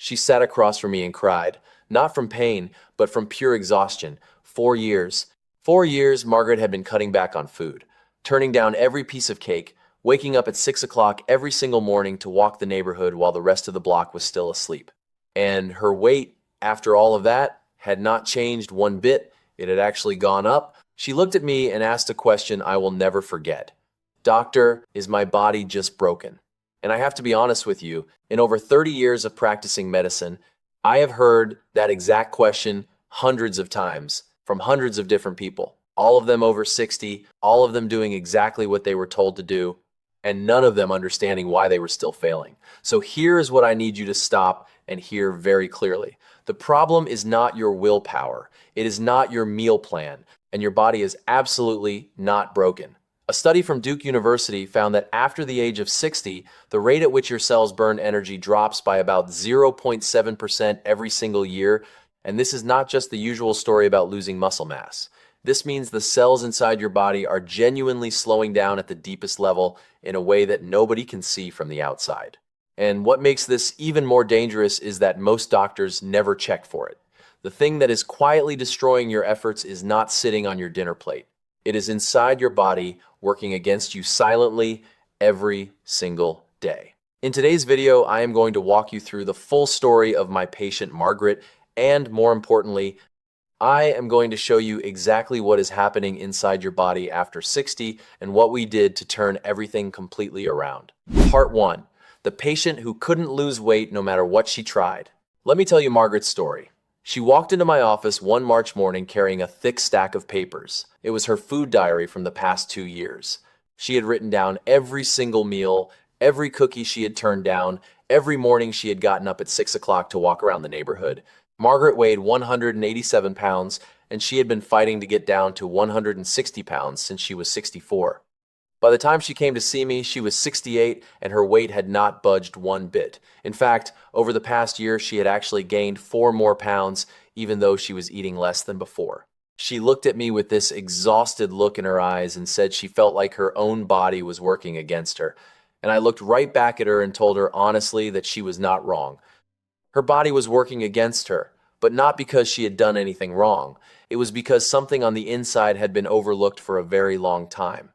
She sat across from me and cried, not from pain, but from pure exhaustion. 4 years. 4 years Margaret had been cutting back on food, turning down every piece of cake, waking up at 6 o'clock every single morning to walk the neighborhood while the rest of the block was still asleep. And her weight, after all of that, had not changed one bit. It had actually gone up. She looked at me and asked a question I will never forget. Doctor, is my body just broken? And I have to be honest with you, in over 30 years of practicing medicine, I have heard that exact question hundreds of times from hundreds of different people, all of them over 60, all of them doing exactly what they were told to do, and none of them understanding why they were still failing. So here is what I need you to stop and hear very clearly. The problem is not your willpower. It is not your meal plan, and your body is absolutely not broken. A study from Duke University found that after the age of 60, the rate at which your cells burn energy drops by about 0.7% every single year, and this is not just the usual story about losing muscle mass. This means the cells inside your body are genuinely slowing down at the deepest level in a way that nobody can see from the outside. And what makes this even more dangerous is that most doctors never check for it. The thing that is quietly destroying your efforts is not sitting on your dinner plate. It is inside your body, working against you silently every single day. In today's video, I am going to walk you through the full story of my patient Margaret, and more importantly, I am going to show you exactly what is happening inside your body after 60 and what we did to turn everything completely around. Part 1. The patient who couldn't lose weight no matter what she tried. Let me tell you Margaret's story. She walked into my office one March morning carrying a thick stack of papers. It was her food diary from the past 2 years. She had written down every single meal, every cookie she had turned down, every morning she had gotten up at 6 o'clock to walk around the neighborhood. Margaret weighed 187 pounds, and she had been fighting to get down to 160 pounds since she was 64. By the time she came to see me, she was 68 and her weight had not budged one bit. In fact, over the past year, she had actually gained 4 more pounds, even though she was eating less than before. She looked at me with this exhausted look in her eyes and said she felt like her own body was working against her. And I looked right back at her and told her honestly that she was not wrong. Her body was working against her, but not because she had done anything wrong. It was because something on the inside had been overlooked for a very long time.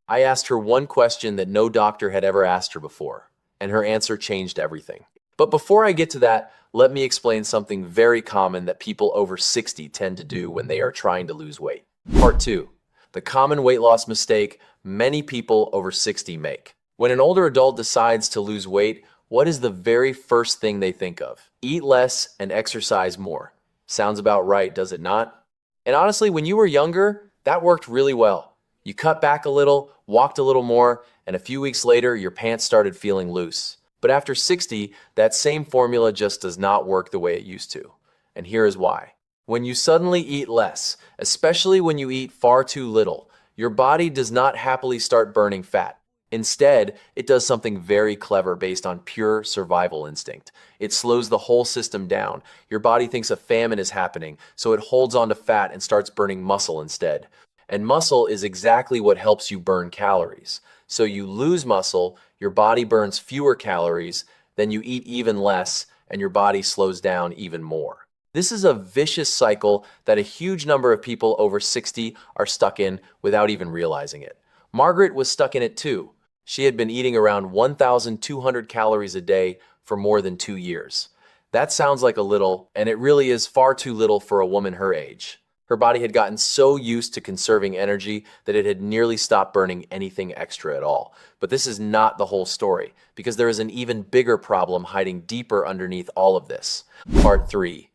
I asked her one question that no doctor had ever asked her before, and her answer changed everything. But before I get to that, let me explain something very common that people over 60 tend to do when they are trying to lose weight. Part 2. The common weight loss mistake many people over 60 make. When an older adult decides to lose weight, what is the very first thing they think of? Eat less and exercise more. Sounds about right, does it not? And honestly, when you were younger, that worked really well. You cut back a little, walked a little more, and a few weeks later, your pants started feeling loose. But after 60, that same formula just does not work the way it used to. And here is why. When you suddenly eat less, especially when you eat far too little, your body does not happily start burning fat. Instead, it does something very clever based on pure survival instinct. It slows the whole system down. Your body thinks a famine is happening, so it holds onto fat and starts burning muscle instead. And muscle is exactly what helps you burn calories. So you lose muscle, your body burns fewer calories, then you eat even less, and your body slows down even more. This is a vicious cycle that a huge number of people over 60 are stuck in without even realizing it. Margaret was stuck in it too. She had been eating around 1,200 calories a day for more than 2 years. That sounds like a little, and it really is far too little for a woman her age. Her body had gotten so used to conserving energy that it had nearly stopped burning anything extra at all. But this is not the whole story, because there is an even bigger problem hiding deeper underneath all of this. Part 3.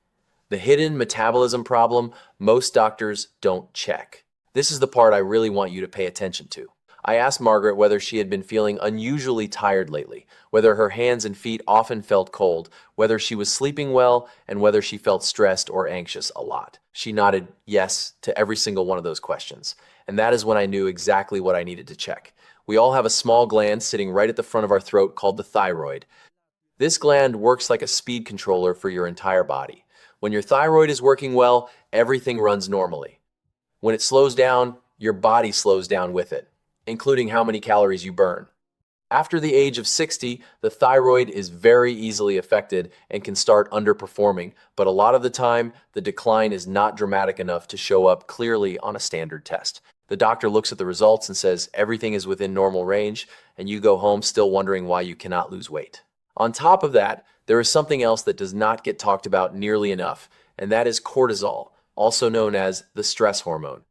The hidden metabolism problem most doctors don't check. This is the part I really want you to pay attention to. I asked Margaret whether she had been feeling unusually tired lately, whether her hands and feet often felt cold, whether she was sleeping well, and whether she felt stressed or anxious a lot. She nodded yes to every single one of those questions, and that is when I knew exactly what I needed to check. We all have a small gland sitting right at the front of our throat called the thyroid. This gland works like a speed controller for your entire body. When your thyroid is working well, everything runs normally. When it slows down, your body slows down with it, including how many calories you burn. After the age of 60, the thyroid is very easily affected and can start underperforming, but a lot of the time, the decline is not dramatic enough to show up clearly on a standard test. The doctor looks at the results and says everything is within normal range, and you go home still wondering why you cannot lose weight. On top of that, there is something else that does not get talked about nearly enough, and that is cortisol, also known as the stress hormone.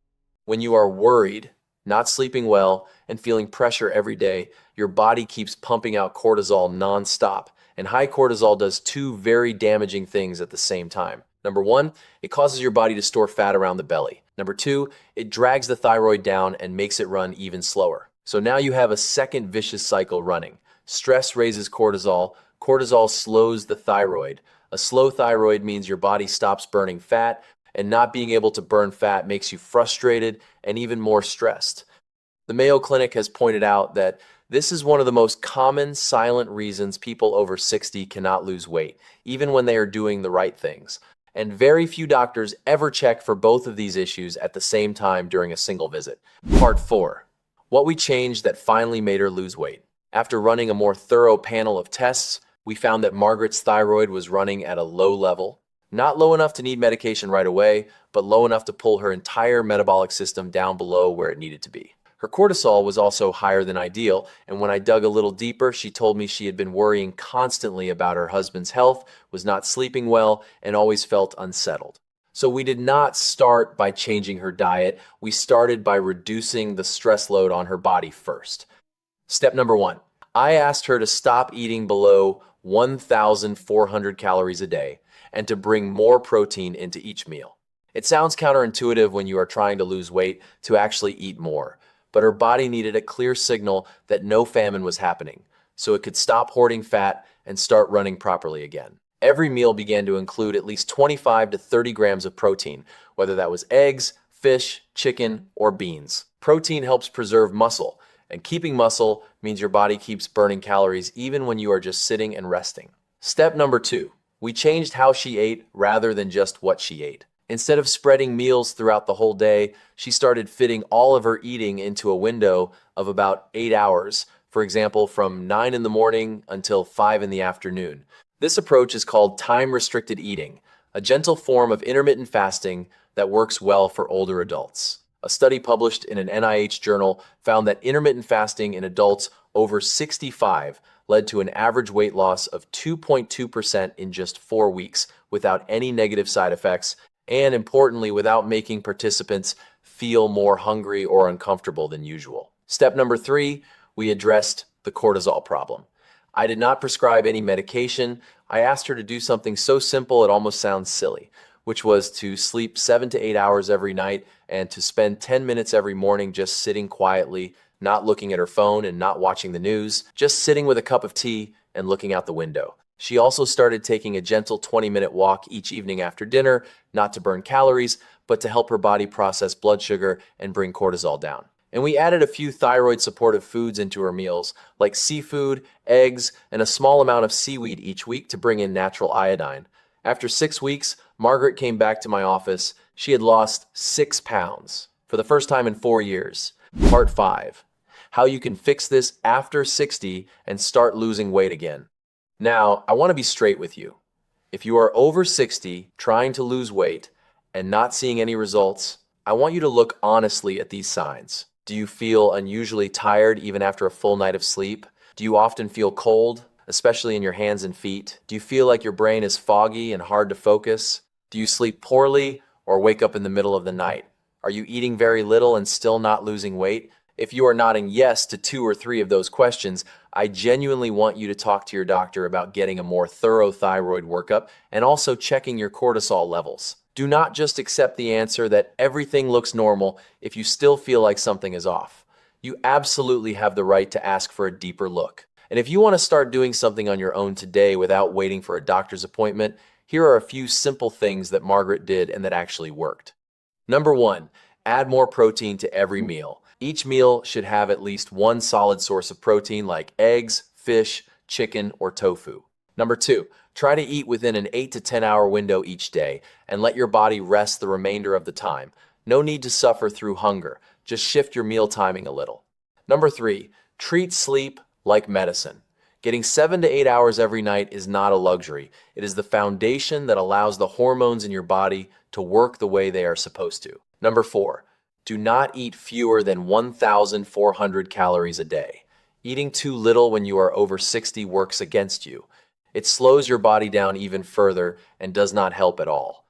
When you are worried, not sleeping well, and feeling pressure every day, your body keeps pumping out cortisol nonstop. And high cortisol does two very damaging things at the same time. Number one, it causes your body to store fat around the belly. Number two, it drags the thyroid down and makes it run even slower. So now you have a second vicious cycle running. Stress raises cortisol. Cortisol slows the thyroid. A slow thyroid means your body stops burning fat, and not being able to burn fat makes you frustrated and even more stressed. The Mayo Clinic has pointed out that this is one of the most common silent reasons people over 60 cannot lose weight, even when they are doing the right things. And very few doctors ever check for both of these issues at the same time during a single visit. Part 4. What we changed that finally made her lose weight. After running a more thorough panel of tests, we found that Margaret's thyroid was running at a low level. Not low enough to need medication right away, but low enough to pull her entire metabolic system down below where it needed to be. Her cortisol was also higher than ideal, and when I dug a little deeper, she told me she had been worrying constantly about her husband's health, was not sleeping well, and always felt unsettled. So we did not start by changing her diet. We started by reducing the stress load on her body first. Step number 1. I asked her to stop eating below 1,400 calories a day and to bring more protein into each meal. It sounds counterintuitive when you are trying to lose weight to actually eat more, but her body needed a clear signal that no famine was happening, so it could stop hoarding fat and start running properly again. Every meal began to include at least 25 to 30 grams of protein, whether that was eggs, fish, chicken, or beans. Protein helps preserve muscle, and keeping muscle means your body keeps burning calories even when you are just sitting and resting. Step number 2. We changed how she ate rather than just what she ate. Instead of spreading meals throughout the whole day, she started fitting all of her eating into a window of about 8 hours, for example, from 9 in the morning until 5 in the afternoon. This approach is called time-restricted eating, a gentle form of intermittent fasting that works well for older adults. A study published in an NIH journal found that intermittent fasting in adults over 65 led to an average weight loss of 2.2% in just 4 weeks without any negative side effects, and importantly, without making participants feel more hungry or uncomfortable than usual. Step number 3, we addressed the cortisol problem. I did not prescribe any medication. I asked her to do something so simple it almost sounds silly, which was to sleep 7 to 8 hours every night and to spend 10 minutes every morning just sitting quietly, not looking at her phone and not watching the news, just sitting with a cup of tea and looking out the window. She also started taking a gentle 20-minute walk each evening after dinner, not to burn calories, but to help her body process blood sugar and bring cortisol down. And we added a few thyroid-supportive foods into her meals, like seafood, eggs, and a small amount of seaweed each week to bring in natural iodine. After 6 weeks, Margaret came back to my office. She had lost 6 pounds for the first time in 4 years. Part 5. How you can fix this after 60 and start losing weight again. Now, I want to be straight with you. If you are over 60, trying to lose weight, and not seeing any results, I want you to look honestly at these signs. Do you feel unusually tired even after a full night of sleep? Do you often feel cold, especially in your hands and feet? Do you feel like your brain is foggy and hard to focus? Do you sleep poorly or wake up in the middle of the night? Are you eating very little and still not losing weight? If you are nodding yes to 2 or 3 of those questions, I genuinely want you to talk to your doctor about getting a more thorough thyroid workup and also checking your cortisol levels. Do not just accept the answer that everything looks normal if you still feel like something is off. You absolutely have the right to ask for a deeper look. And if you want to start doing something on your own today without waiting for a doctor's appointment, here are a few simple things that Margaret did and that actually worked. Number 1, add more protein to every meal. Each meal should have at least one solid source of protein like eggs, fish, chicken, or tofu. Number 2, try to eat within an 8 to 10 hour window each day and let your body rest the remainder of the time. No need to suffer through hunger. Just shift your meal timing a little. Number 3, treat sleep like medicine. Getting 7 to 8 hours every night is not a luxury. It is the foundation that allows the hormones in your body to work the way they are supposed to. Number 4, do not eat fewer than 1,400 calories a day. Eating too little when you are over 60 works against you. It slows your body down even further and does not help at all.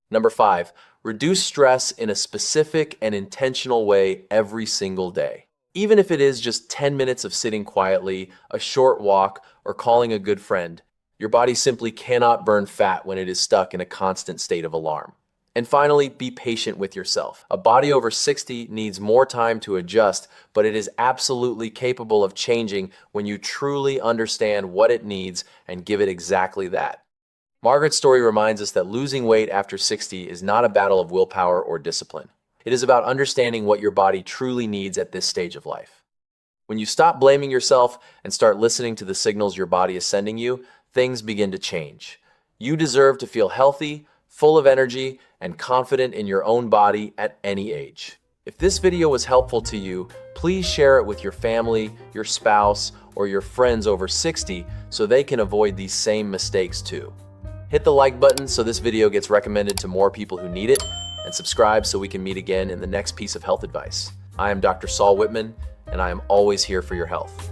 Number 5, reduce stress in a specific and intentional way every single day. Even if it is just 10 minutes of sitting quietly, a short walk, or calling a good friend, your body simply cannot burn fat when it is stuck in a constant state of alarm. And finally, be patient with yourself. A body over 60 needs more time to adjust, but it is absolutely capable of changing when you truly understand what it needs and give it exactly that. Margaret's story reminds us that losing weight after 60 is not a battle of willpower or discipline. It is about understanding what your body truly needs at this stage of life. When you stop blaming yourself and start listening to the signals your body is sending you, things begin to change. You deserve to feel healthy, full of energy, and confident in your own body at any age. If this video was helpful to you, please share it with your family, your spouse, or your friends over 60 so they can avoid these same mistakes too. Hit the like button so this video gets recommended to more people who need it, and subscribe so we can meet again in the next piece of health advice. I am Dr. Saul Whitman, and I am always here for your health.